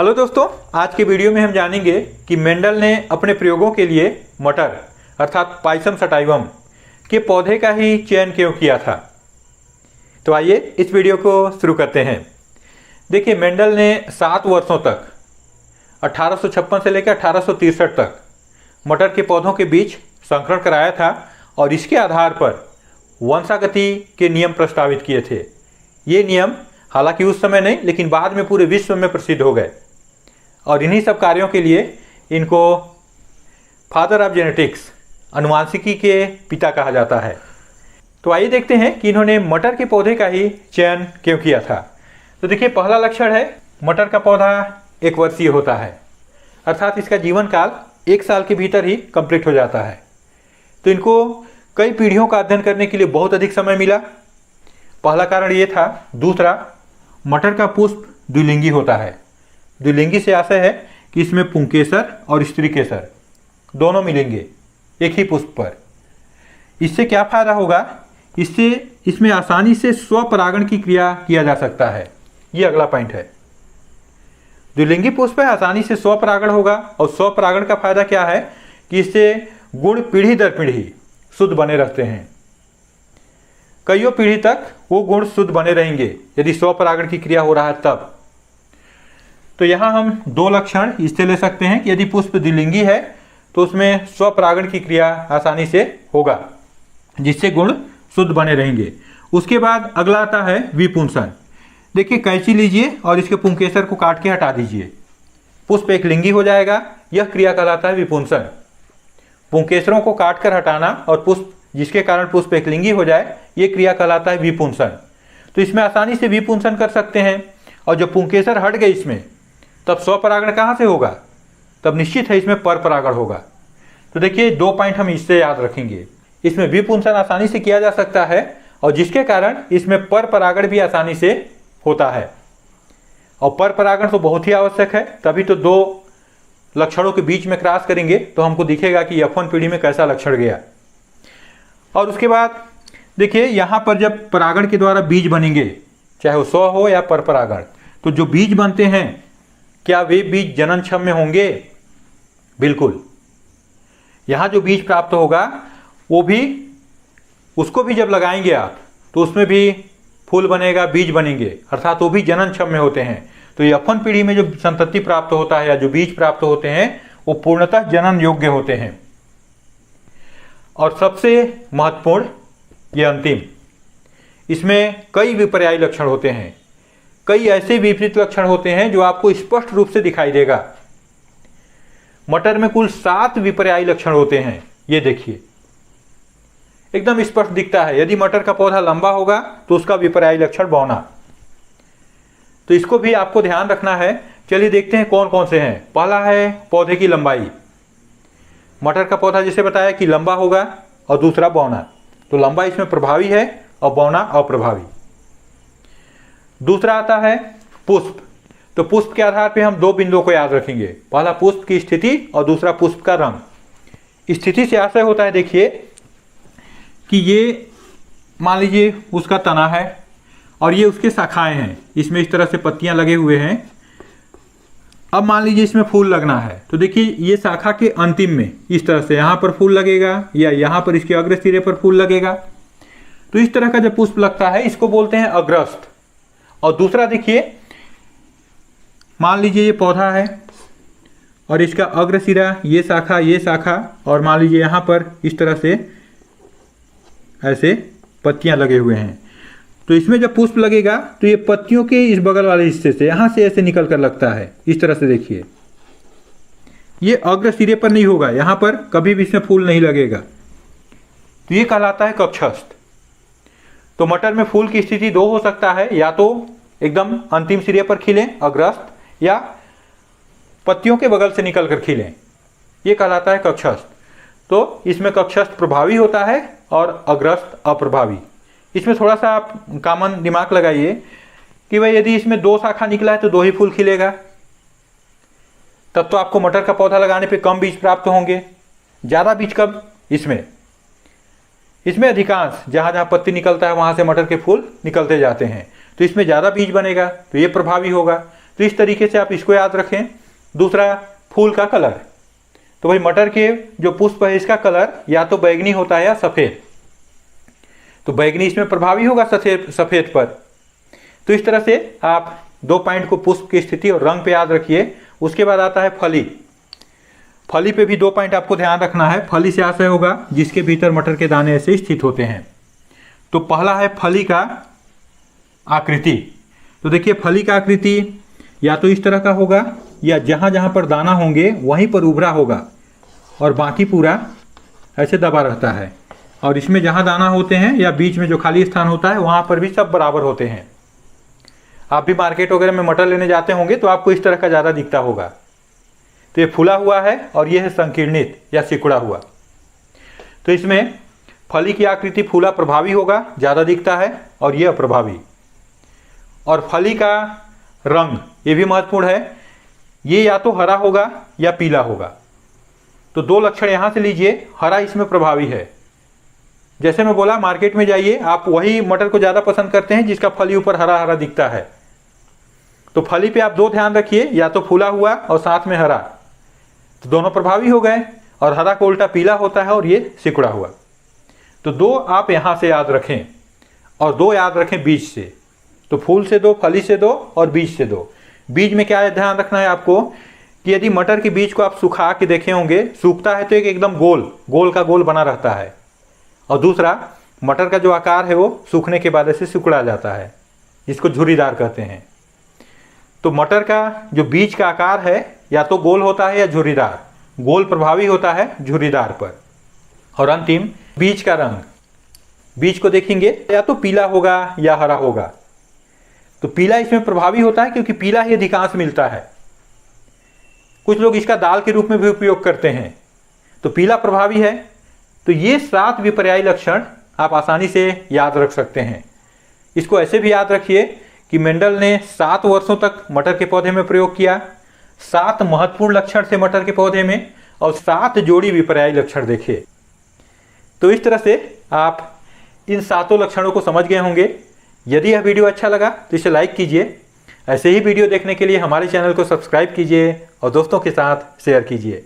Hello दोस्तों, आज के वीडियो में हम जानेंगे कि मेंडल ने अपने प्रयोगों के लिए मटर अर्थात पाइसम सटाइवम के पौधे का ही चयन क्यों किया था। तो आइए इस वीडियो को शुरू करते हैं। देखिए, मेंडल ने 7 वर्षों तक 1856 से लेकर 1863 तक मटर के पौधों के बीच संकरण कराया था और इसके आधार पर वंशागति के नियम प्रस्तावित किए थे। ये नियम हालांकि उस समय नहीं, लेकिन बाद में पूरे विश्व में प्रसिद्ध हो गए और इन्हीं सब कार्यों के लिए इनको फादर ऑफ जेनेटिक्स, अनुवांशिकी के पिता कहा जाता है। तो आइए देखते हैं कि इन्होंने मटर के पौधे का ही चयन क्यों किया था। तो देखिए, पहला लक्षण है मटर का पौधा 1 वर्षीय होता है, अर्थात इसका जीवन काल 1 साल के भीतर ही कंप्लीट हो जाता है। तो इनको कई पीढ़ियों का अध्ययन करने के लिए बहुत अधिक समय मिला। पहला कारण ये था। दूसरा, मटर का पुष्प द्विलिंगी होता है। द्विलिंगी से आशय है कि इसमें पुंकेसर और स्त्री केसर दोनों मिलेंगे एक ही पुष्प पर। इससे क्या फायदा होगा? इससे इसमें आसानी से स्वपरागण की क्रिया किया जा सकता है। ये अगला पॉइंट है। द्विलिंगी पुष्प है, आसानी से स्वपरागण होगा और स्वपरागण का फायदा क्या है कि इससे गुण पीढ़ी दर पीढ़ी शुद्ध बने रहते हैं। कईयों पीढ़ी तक वो गुण शुद्ध बने रहेंगे यदि स्वपरागण की क्रिया हो रहा है तब। तो यहाँ हम 2 लक्षण इससे ले सकते हैं कि यदि पुष्प द्विलिंगी है तो उसमें स्वपरागण की क्रिया आसानी से होगा जिससे गुण शुद्ध बने रहेंगे। उसके बाद अगला आता है विपुंसन। देखिए, कैंची लीजिए और इसके पुंकेसर को काट के हटा दीजिए, पुष्प एक लिंगी हो जाएगा। यह क्रिया कहलाता है विपुंसन। पुंकेसरों को काट कर हटाना और पुष्प जिसके कारण पुष्प एक लिंगी हो जाए, ये क्रिया कहलाता है विपुंसन। तो इसमें आसानी से विपुंसन कर सकते हैं और जब पुंकेसर हट गए इसमें, तब स्वपरागण कहाँ से होगा? तब निश्चित है इसमें परपरागण होगा। तो देखिए, 2 पॉइंट हम इससे याद रखेंगे। इसमें विपुंसन आसानी से किया जा सकता है और जिसके कारण इसमें परपरागण भी आसानी से होता है। और परपरागण तो बहुत ही आवश्यक है, तभी तो 2 लक्षणों के बीच में क्रॉस करेंगे तो हमको दिखेगा कि F1 पीढ़ी में कैसा लक्षण गया। और उसके बाद देखिए, यहाँ पर जब परागण के द्वारा बीज बनेंगे, चाहे वो स्व हो या परपरागण, तो जो बीज बनते हैं क्या वे बीज जननक्षम में होंगे? बिल्कुल। यहाँ जो बीज प्राप्त होगा वो भी, उसको भी जब लगाएंगे आप तो उसमें भी फूल बनेगा, बीज बनेंगे, अर्थात वो भी जननक्षम में होते हैं। तो ये F1 पीढ़ी में जो संतति प्राप्त होता है या जो बीज प्राप्त होते हैं वो पूर्णतः जनन योग्य होते हैं। और सबसे महत्वपूर्ण ये अंतिम, इसमें कई विपर्यायी लक्षण होते हैं, कई ऐसे विपरीत लक्षण होते हैं जो आपको स्पष्ट रूप से दिखाई देगा। मटर में कुल 7 विपर्यायी लक्षण होते हैं। ये देखिए, एकदम स्पष्ट दिखता है। यदि मटर का पौधा लंबा होगा तो उसका विपर्यायी लक्षण बौना। तो इसको भी आपको ध्यान रखना है। चलिए देखते हैं कौन कौन से हैं। पहला है पौधे की लंबाई। मटर का पौधा जैसे बताया कि लंबा होगा और दूसरा बौना, तो लंबा इसमें प्रभावी है और बौना अप्रभावी। दूसरा आता है पुष्प। तो पुष्प के आधार पे हम 2 बिंदुओं को याद रखेंगे। पहला पुष्प की स्थिति और दूसरा पुष्प का रंग। स्थिति से आशय होता है, देखिए कि ये मान लीजिए उसका तना है और ये उसके शाखाएं हैं, इसमें इस तरह से पत्तियां लगे हुए हैं। अब मान लीजिए इसमें फूल लगना है, तो देखिए ये शाखा के अंतिम में इस तरह से यहाँ पर फूल लगेगा या यहाँ पर इसके अग्र सिरे पर फूल लगेगा। तो इस तरह का जब पुष्प लगता है इसको बोलते हैं अग्रस्थ। और दूसरा देखिए, मान लीजिए ये पौधा है और इसका अग्र सिरा, ये शाखा और मान लीजिए यहाँ पर इस तरह से ऐसे पत्तियां लगे हुए हैं। तो इसमें जब पुष्प लगेगा तो ये पत्तियों के इस बगल वाले हिस्से से यहाँ से ऐसे निकल कर लगता है। इस तरह से देखिए, ये अग्र सिरे पर नहीं होगा, यहाँ पर कभी भी इसमें फूल नहीं लगेगा। तो ये कहलाता है कक्षस्थ। तो मटर में फूल की स्थिति 2 हो सकता है, या तो एकदम अंतिम सिरे पर खिले अग्रस्थ, या पत्तियों के बगल से निकल कर खिले। ये कहलाता है कक्षस्थ। तो इसमें कक्षस्थ प्रभावी होता है और अग्रस्थ अप्रभावी। इसमें थोड़ा सा आप कॉमन दिमाग लगाइए कि भाई यदि इसमें 2 शाखा निकला है तो 2 ही फूल खिलेगा, तब तो आपको मटर का पौधा लगाने पे कम बीज प्राप्त होंगे। ज़्यादा बीज कब? इसमें अधिकांश जहाँ जहाँ पत्ती निकलता है वहाँ से मटर के फूल निकलते जाते हैं, तो इसमें ज़्यादा बीज बनेगा, तो ये प्रभावी होगा। तो इस तरीके से आप इसको याद रखें। दूसरा, फूल का कलर। तो भाई मटर के जो पुष्प है इसका कलर या तो बैगनी होता है या सफ़ेद, तो बैगनी इसमें प्रभावी होगा सफ़ेद पर। तो इस तरह से आप 2 पॉइंट को पुष्प की स्थिति और रंग पे याद रखिए। उसके बाद आता है फली। फली पे भी 2 पॉइंट आपको ध्यान रखना है। फली से आशय होगा जिसके भीतर मटर के दाने ऐसे स्थित होते हैं। तो पहला है फली का आकृति। तो देखिए फली का आकृति या तो इस तरह का होगा या जहाँ जहाँ पर दाना होंगे वहीं पर उभरा होगा और बाकी पूरा ऐसे दबा रहता है। और इसमें जहाँ दाना होते हैं या बीच में जो खाली स्थान होता है वहाँ पर भी सब बराबर होते हैं। आप भी मार्केट वगैरह में मटर लेने जाते होंगे तो आपको इस तरह का ज़्यादा दिखता होगा। तो ये फूला हुआ है और ये है संकीर्णित या सिकुड़ा हुआ। तो इसमें फली की आकृति फूला प्रभावी होगा, ज़्यादा दिखता है, और ये अप्रभावी। और फली का रंग ये भी महत्वपूर्ण है, ये या तो हरा होगा या पीला होगा। तो 2 लक्षण यहाँ से लीजिए। हरा इसमें प्रभावी है। जैसे मैं बोला मार्केट में जाइए, आप वही मटर को ज़्यादा पसंद करते हैं जिसका फली ऊपर हरा हरा दिखता है। तो फली पे आप 2 ध्यान रखिए, या तो फूला हुआ और साथ में हरा, तो दोनों प्रभावी हो गए। और हरा को उल्टा पीला होता है और ये सिकुड़ा हुआ। तो 2 आप यहाँ से याद रखें और 2 याद रखें बीज से। तो फूल से 2, फली से 2 और बीज से 2। बीज में क्या ध्यान रखना है आपको कि यदि मटर के बीज को आप सुखा के देखे होंगे, सूखता है तो एक एकदम गोल का गोल बना रहता है। और दूसरा, मटर का जो आकार है वो सूखने के बाद ऐसे सिकुड़ा जाता है, जिसको झुर्रीदार कहते हैं। तो मटर का जो बीज का आकार है या तो गोल होता है या झुर्रीदार। गोल प्रभावी होता है झुर्रीदार पर। और अंतिम, बीज का रंग। बीज को देखेंगे या तो पीला होगा या हरा होगा। तो पीला इसमें प्रभावी होता है क्योंकि पीला ही अधिकांश मिलता है। कुछ लोग इसका दाल के रूप में भी उपयोग करते हैं। तो पीला प्रभावी है। तो ये 7 विपर्यायी लक्षण आप आसानी से याद रख सकते हैं। इसको ऐसे भी याद रखिए कि मेंडल ने 7 वर्षों तक मटर के पौधे में प्रयोग किया। 7 महत्वपूर्ण लक्षण थे मटर के पौधे में और 7 जोड़ी विपर्यायी लक्षण देखे। तो इस तरह से आप इन 7 लक्षणों को समझ गए होंगे। यदि यह वीडियो अच्छा लगा तो इसे लाइक कीजिए। ऐसे ही वीडियो देखने के लिए हमारे चैनल को सब्सक्राइब कीजिए और दोस्तों के साथ शेयर कीजिए।